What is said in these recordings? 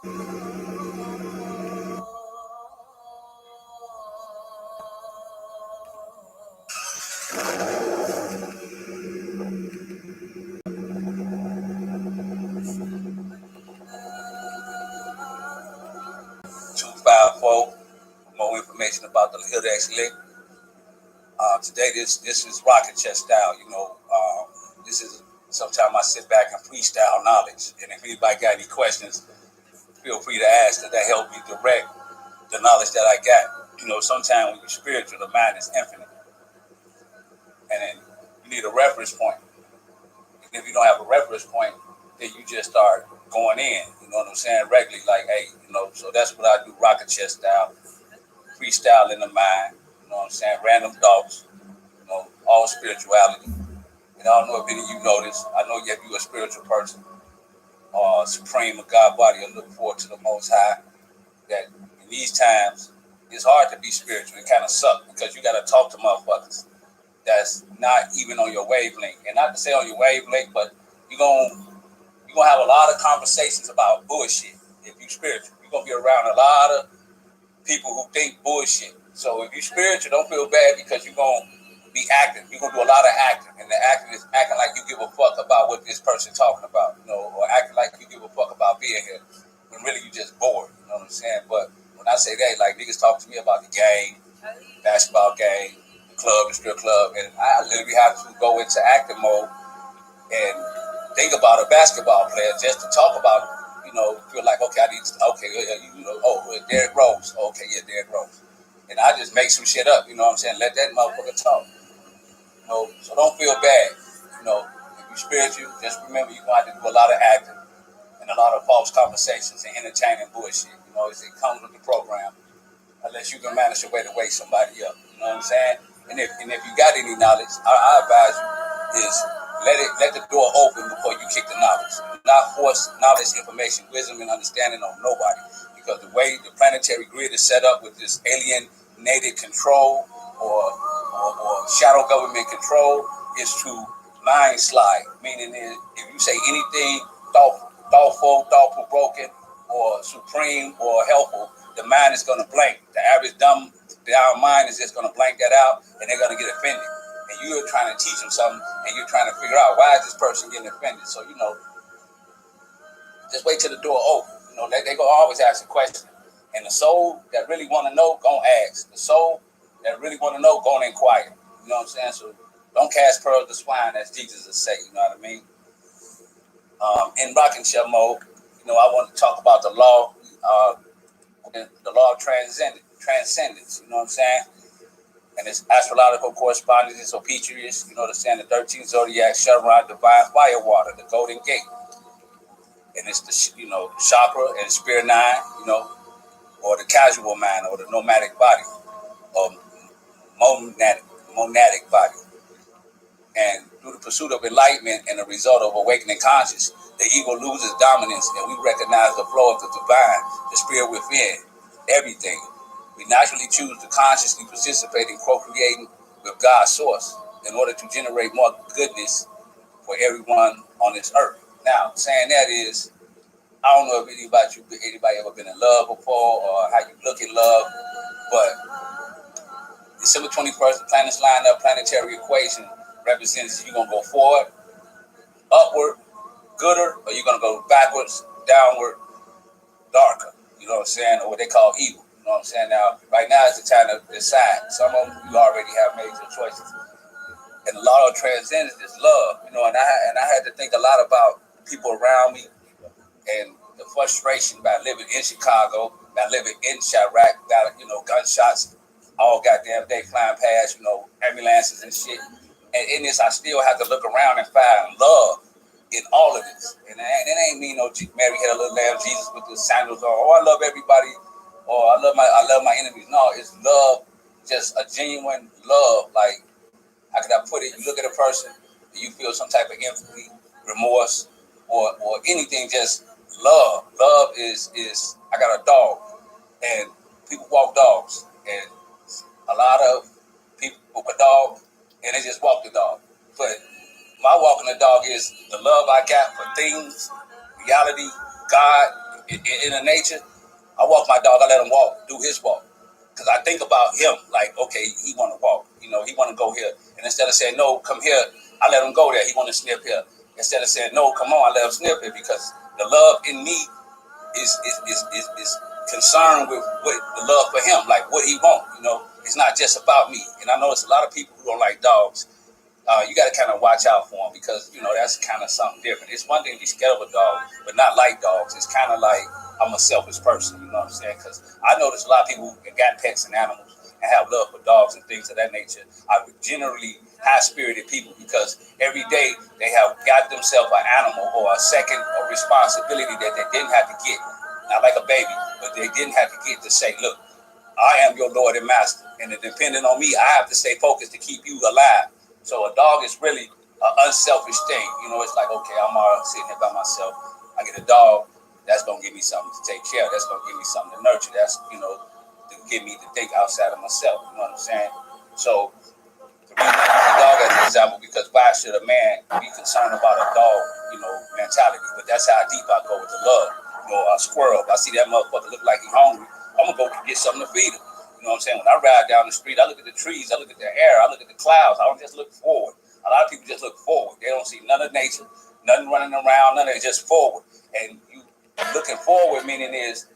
254. More information about the Hood X Lick. Today, this is rocket chest style. This is sometimes I sit back and freestyle knowledge. And if anybody got any questions, feel free to ask. That help me direct the knowledge that I got. Sometimes when you're spiritual, the mind is infinite, and then you need a reference point. And if you don't have a reference point, then you just start going in. You know what I'm saying? Regularly, like, hey, So that's what I do: rocket chest style, freestyle in the mind. You know what I'm saying? Random thoughts. All spirituality. And I don't know if any of you know this. I know if you're a spiritual person or supreme or God body, or look forward to the Most High. That in these times, it's hard to be spiritual. It kind of sucks because you got to talk to motherfuckers that's not even on your wavelength. And not to say on your wavelength, but you're gonna have a lot of conversations about bullshit. If you're spiritual, you're gonna be around a lot of people who think bullshit. So if you're spiritual, don't feel bad because you're gonna be active. You're gonna do a lot of acting, and the acting is acting like you give a fuck about what this person talking about, or acting like you give a fuck about being here, when really you just bored. You know what I'm saying? But when I say that, like niggas talk to me about the game, basketball game, the club, the strip club, and I literally have to go into acting mode and think about a basketball player just to talk about, feel like, okay, I need to, okay, Derrick Rose. Okay, yeah, Derrick Rose. And I just make some shit up, you know what I'm saying? Let that motherfucker talk. So don't feel bad. If you're spiritual, just remember you're going to have to do a lot of acting and a lot of false conversations and entertaining bullshit. It comes with the program, unless you can manage a way to wake somebody up. You know what I'm saying? And if you got any knowledge, I advise you is let the door open before you kick the knowledge. Do not force knowledge, information, wisdom, and understanding on nobody. Because the way the planetary grid is set up with this alienated control or shadow government control is to mind slide. Meaning if you say anything thoughtful, thought-provoking, or supreme or helpful, the mind is going to blank. The average dumb down mind is just going to blank that out, and they're going to get offended. And you're trying to teach them something, and you're trying to figure out why is this person getting offended. So, just wait till the door open. They go always ask a question. And the soul that really want to know, go and ask. The soul that really want to know, go and inquire. You know what I'm saying? So don't cast pearls to swine, as Jesus would say. You know what I mean? In rocking chair mode, I want to talk about the law of transcendence. You know what I'm saying? And it's astrological correspondence, so Petrius, the saying, the 13th zodiac, Chevron, divine fire water, the golden gate. And it's the, chakra and spirit nine, or the casual mind, or the nomadic body, or monadic body. And through the pursuit of enlightenment and the result of awakening conscience, the ego loses dominance, and we recognize the flow of the divine, the spirit within, everything. We naturally choose to consciously participate in co-creating with God's source in order to generate more goodness for everyone on this earth. Now, saying that is, I don't know if anybody ever been in love before or how you look at love, but December 21st, the planets line up, planetary equation represents you're going to go forward, upward, gooder, or you're going to go backwards, downward, darker. You know what I'm saying? Or what they call evil. You know what I'm saying? Now, right now is the time to decide. Some of them you already have made your choices. And a lot of transcendence is love. And I had to think a lot about people around me and the frustration by living in Chicago, by living in Chirac, by, gunshots all goddamn day flying past, ambulances and shit. And in this, I still have to look around and find love in all of this. And it ain't me, Mary had a little lamb Jesus with the sandals on. Oh, I love everybody. Or I love my enemies. No, it's love, just a genuine love. Like, how could I put it? You look at a person, and you feel some type of empathy, remorse, or anything, just love. Love is I got a dog, and people walk dogs, and a lot of people walk a dog, and they just walk the dog. But my walking the dog is the love I got for things, reality, God, in the nature, I walk my dog. I let him walk, do his walk, because I think about him. Like, okay, he want to walk. He want to go here, and instead of saying no, come here, I let him go there. He want to snip here. Instead of saying no, come on, I let him snip here, because the love in me is concerned with what the love for him, like what he want. It's not just about me. And I know it's a lot of people who don't like dogs. You got to kind of watch out for them, because that's kind of something different. It's one thing to be scared of a dog, but not like dogs. It's kind of like I'm a selfish person. You know what I'm saying? Because I notice a lot of people who got pets and animals and have love for dogs and things of that nature are generally high-spirited people, because every day they have got themselves an animal or a second responsibility that they didn't have to get. Not like a baby, but they didn't have to get to say, look, I am your Lord and Master, and depending on me, I have to stay focused to keep you alive. So a dog is really an unselfish thing. It's like, okay, I'm all sitting here by myself. I get a dog, that's going to give me something to take care of. That's going to give me something to nurture. That's, to give me to think outside of myself. You know what I'm saying? So, to me, the dog as an example, because why should a man be concerned about a dog, mentality? But that's how deep I go with the love. A squirrel, if I see that motherfucker look like he's hungry, I'm going to go get something to feed him. You know what I'm saying? When I ride down the street, I look at the trees, I look at the air, I look at the clouds. I don't just look forward. A lot of people just look forward. They don't see none of nature, nothing running around, none of it, just forward. And you looking forward, meaning it's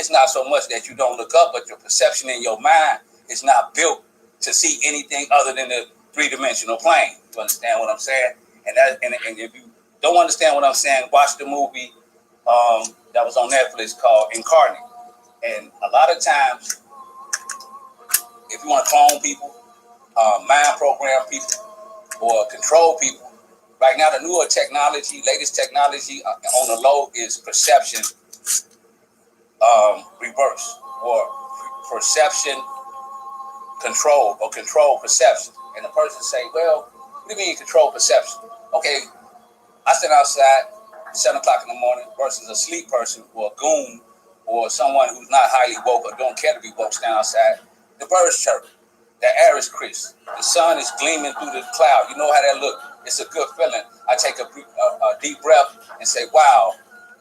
not so much that you don't look up, but your perception in your mind is not built to see anything other than the three-dimensional plane. You understand what I'm saying? And if you don't understand what I'm saying, watch the movie that was on Netflix called Incarnate. And a lot of times, if you want to clone people, mind program people, or control people, right now the newer technology, latest technology on the low is perception reverse, or perception control, or control perception. And the person say, well, what do you mean control perception? Okay, I stand outside 7 o'clock in the morning versus a sleep person or a goon or someone who's not highly woke or don't care to be woke, stand outside. The birds chirp. The air is crisp. The sun is gleaming through the cloud. You know how that look. It's a good feeling. I take a deep breath and say, wow,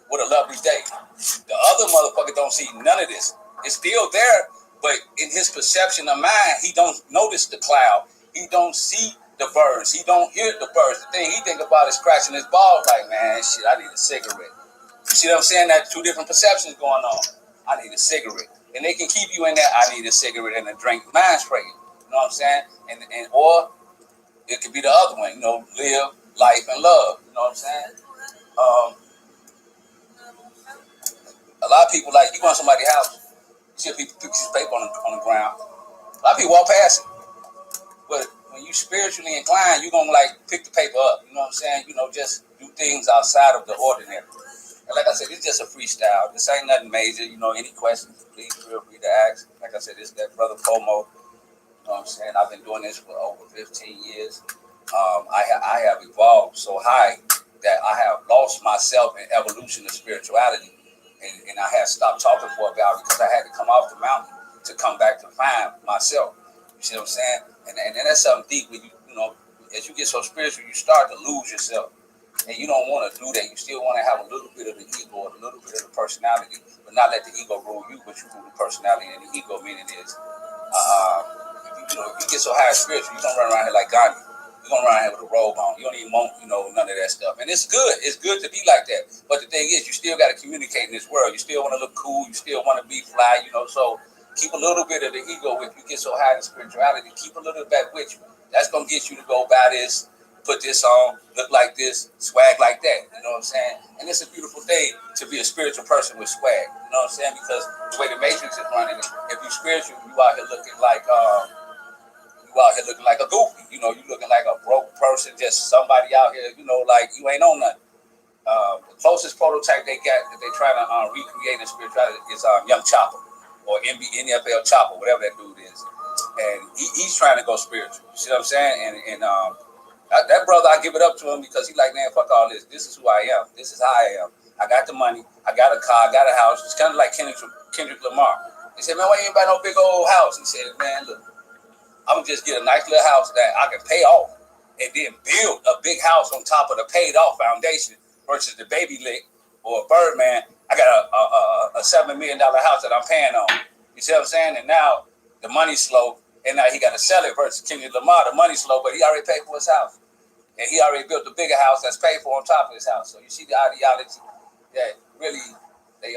what a lovely day. The other motherfucker don't see none of this. It's still there, but in his perception of mind, he don't notice the cloud. He don't see the birds. He don't hear the birds. The thing he think about is scratching his balls like, man, shit, I need a cigarette. You see what I'm saying? That two different perceptions going on. I need a cigarette. And they can keep you in there, I need a cigarette and a drink, mind spray. You know what I'm saying? And or it could be the other one, live, life, and love. You know what I'm saying? A lot of people, like, you go in somebody's house, you see people pick this paper on the ground. A lot of people walk past it. But when you spiritually inclined, you're going to, like, pick the paper up. You know what I'm saying? Just do things outside of the ordinary. And like I said, it's just a freestyle. This ain't nothing major. Any questions, please feel free to ask. Like I said, this is that brother Pomo. You know what I'm saying? I've been doing this for over 15 years. I have evolved so high that I have lost myself in evolution of spirituality. And I had stopped talking for a while because I had to come off the mountain to come back to find myself. You see what I'm saying? And that's something deep. When as you get so spiritual, you start to lose yourself. And you don't want to do that. You still want to have a little bit of the ego or a little bit of the personality, but not let the ego rule you, but you rule the personality. And the ego meaning is, if you get so high spiritual, you're going to run around here like Gandhi. You're going to run around here with a robe on. You don't even want, none of that stuff. And it's good. It's good to be like that. But the thing is, you still got to communicate in this world. You still want to look cool. You still want to be fly, so keep a little bit of the ego if you get so high in spirituality. Keep a little bit with you. That's going to get you to go buy this, put this on, look like this, swag like that. You know what I'm saying? And it's a beautiful thing to be a spiritual person with swag. You know what I'm saying? Because the way the Matrix is running, if you're spiritual, you out here looking like a goofy. You looking like a broke person, just somebody out here, like you ain't on nothing. The closest prototype they got that they trying to recreate in spirituality is Young Chopper or NFL Chopper, whatever that dude is. And he's trying to go spiritual. You see what I'm saying? And that brother, I give it up to him because he's like, man, fuck all this. This is who I am. This is how I am. I got the money. I got a car. I got a house. It's kind of like Kendrick Lamar. He said, man, why you ain't buy no big old house? He said, man, look, I'm going to just get a nice little house that I can pay off and then build a big house on top of the paid off foundation versus the baby lick or a Birdman, I got a $7 million house that I'm paying on. You see what I'm saying? And now the money's slow, and now he got to sell it versus Kendrick Lamar. The money's slow, but he already paid for his house. And he already built a bigger house that's paid for on top of his house. So you see the ideology that really they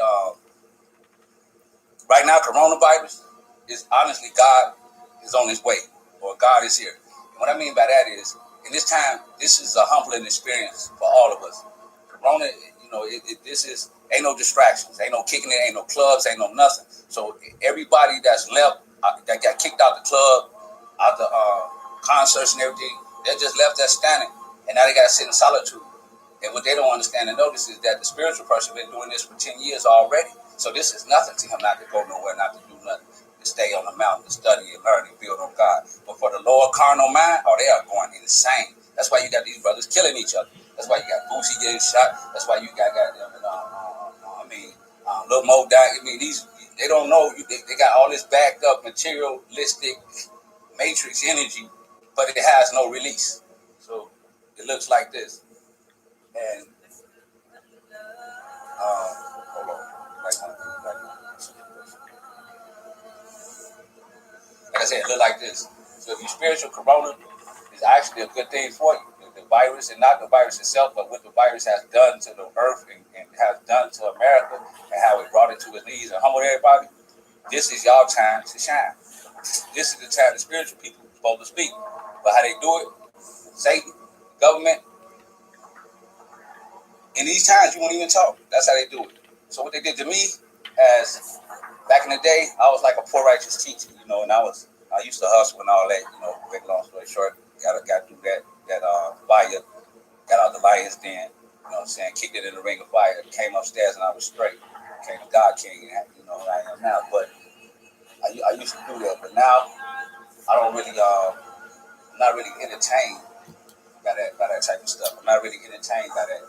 right now coronavirus is honestly God is on his way, or God is here. And what I mean by that is in this time, this is a humbling experience for all of us. Corona, this is ain't no distractions, ain't no kicking it, ain't no clubs, ain't no nothing. So everybody that's left, that got kicked out the club, out the concerts and everything, they just left there standing, and now they got to sit in solitude. And what they don't understand and notice is that the spiritual person been doing this for 10 years already. So this is nothing to him not to go nowhere, not to do nothing, to stay on the mountain, to study and learn and build on God. But for the lower carnal mind, they are going insane. That's why you got these brothers killing each other. That's why you got Boosie getting shot. That's why you got Lil Mo dying. I mean, they don't know. They got all this backed up materialistic matrix energy, but it has no release. So it looks like this. And hold on. Like I said, it look like this. So if you spiritual corona is actually a good thing for you. The virus, and not the virus itself, but what the virus has done to the earth and has done to America and how it brought it to its knees and humbled everybody. This is y'all time to shine. This is the time the spiritual people are supposed to speak. But how they do it, Satan, government, in these times you won't even talk. That's how they do it. So what they did to me, as back in the day, I was like a poor righteous teacher, and I used to hustle and all that, make a long story short, got through that fire, got out the lion's den, kicked it in the ring of fire, came upstairs and I was straight, became a God King, and I am now. But I used to do that, but now I don't really, I'm not really entertained by that type of stuff. I'm not really entertained by that.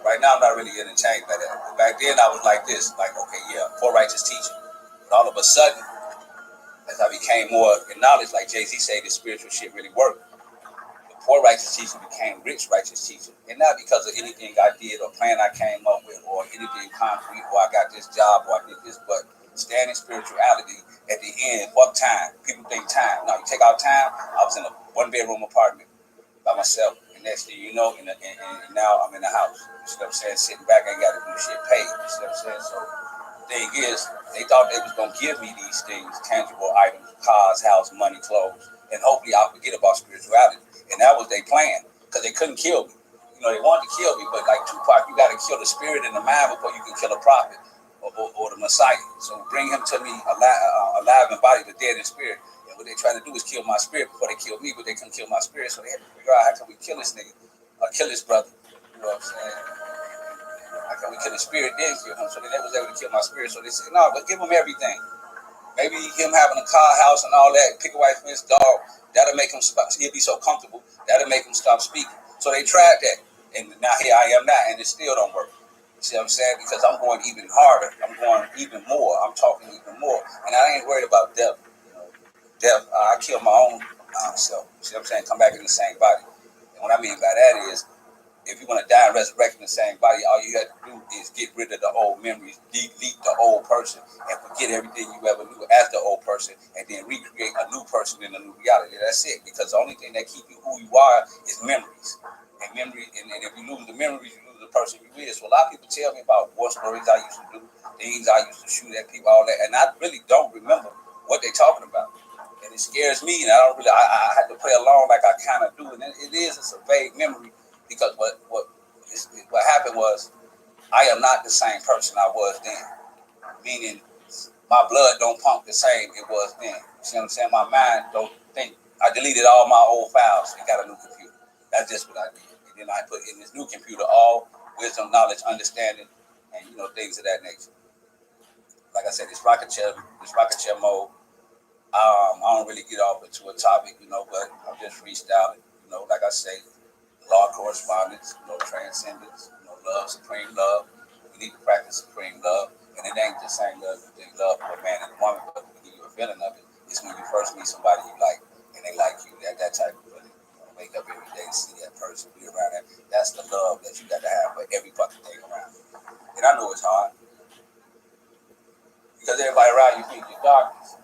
Right now, I'm not really entertained by that. Back then, I was like this, like, okay, yeah, poor righteous teacher. But all of a sudden, as I became more acknowledged, like Jay-Z said, this spiritual shit really worked. The poor righteous teacher became rich righteous teacher. And not because of anything I did or plan I came up with or anything concrete or I got this job or I did this, but standing spirituality at the end, fuck time. People think time. Now, you take out time, I was in a one-bedroom apartment by myself. And next thing you know, and now I'm in the house. You see what I'm saying? Sitting back, I ain't got to do shit paid. You see what I'm saying? So the thing is, they thought they was going to give me these things, tangible items, cars, house, money, clothes, and hopefully I'll forget about spirituality. And that was their plan, because they couldn't kill me. They wanted to kill me, but like Tupac, you got to kill the spirit and the mind before you can kill a prophet or the Messiah. So bring him to me alive and body, but dead in spirit. And what they try to do is kill my spirit before they kill me, but they couldn't kill my spirit. So they had to figure out how can we kill this nigga or kill his brother. You know what I'm saying? How can we kill his spirit, then kill him? So they was able to kill my spirit. So they said, no, but give him everything. Maybe him having a car, house, and all that, pick a wife for his dog, that'll make him stop. He'll be so comfortable, that'll make him stop speaking. So they tried that. And now here I am now, and it still don't work. You see what I'm saying? Because I'm going even harder. I'm going even more. I'm talking even more. And I ain't worried about death. Death, I kill my own self. You see what I'm saying? Come back in the same body. And what I mean by that is, if you want to die and resurrect in the same body, all you have to do is get rid of the old memories, delete the old person, and forget everything you ever knew as the old person, and then recreate a new person in a new reality. That's it. Because the only thing that keeps you who you are is memories. And if you lose the memories, you lose the person you is. So a lot of people tell me about war stories I used to do, things I used to shoot at people, all that, and I really don't remember what they're talking about. And it scares me, and I had to play along like I kind of do, and it's a vague memory. Because what happened was, I am not the same person I was then. Meaning, my blood don't pump the same it was then. You see what I'm saying? My mind don't think. I deleted all my old files and got a new computer. That's just what I did. And then I put in this new computer all wisdom, knowledge, understanding, and things of that nature. Like I said, this rocket chair mode. I don't really get off into a topic, but I'm just freestyling. Like I say. Law correspondence, transcendence, love, supreme love. We need to practice supreme love. And it ain't the same love you think love for a man and a woman, but to give you a feeling of it. It's when you first meet somebody you like and they like you. person, be around that. That's the love that you got to have for every fucking thing around you. And I know it's hard because everybody around you feeds your darkness.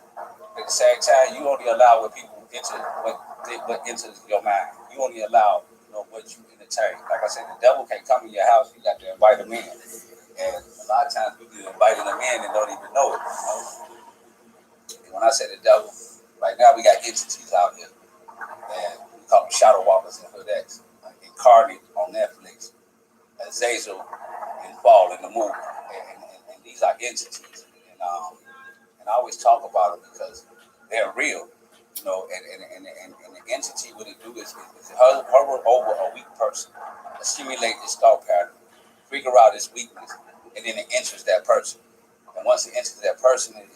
At the same time, you only allow what people enter what enters your mind. You only allow what you entertain. Like I said, the devil can't come in your house. You got to invite him in. And a lot of times people are inviting them in and don't even know it. And when I say the devil, right now we got entities out here, and we call them shadow walkers and hood X, like Incarnate on Netflix, Azazel and Fall in the movie, and these are entities, and I always talk about them because they're real, and the entity what it do is hover over a weak person, assimilate its thought pattern, figure out its weakness, and then it enters that person. And once it enters that person, you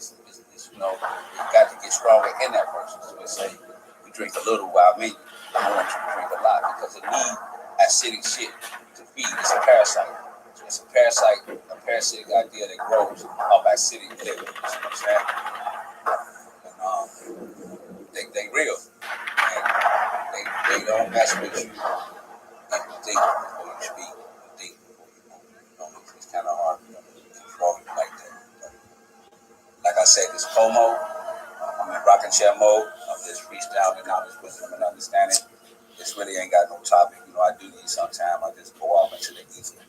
got to get stronger in that person. So they say, you drink a little while me, I don't want you to drink a lot because it needs acidic shit to feed. It's a parasite. So it's a parasitic idea that grows off acidic liquid. You know what I'm saying? And they real. And they don't mess with you if you think before you speak. You think before you move. It's kind of hard to control you like that. But like I said, this Como, I'm in rocking chair mode. I'm just freestyling knowledge, wisdom, and understanding. This really ain't got no topic. I do need some time. I just go off into the ether.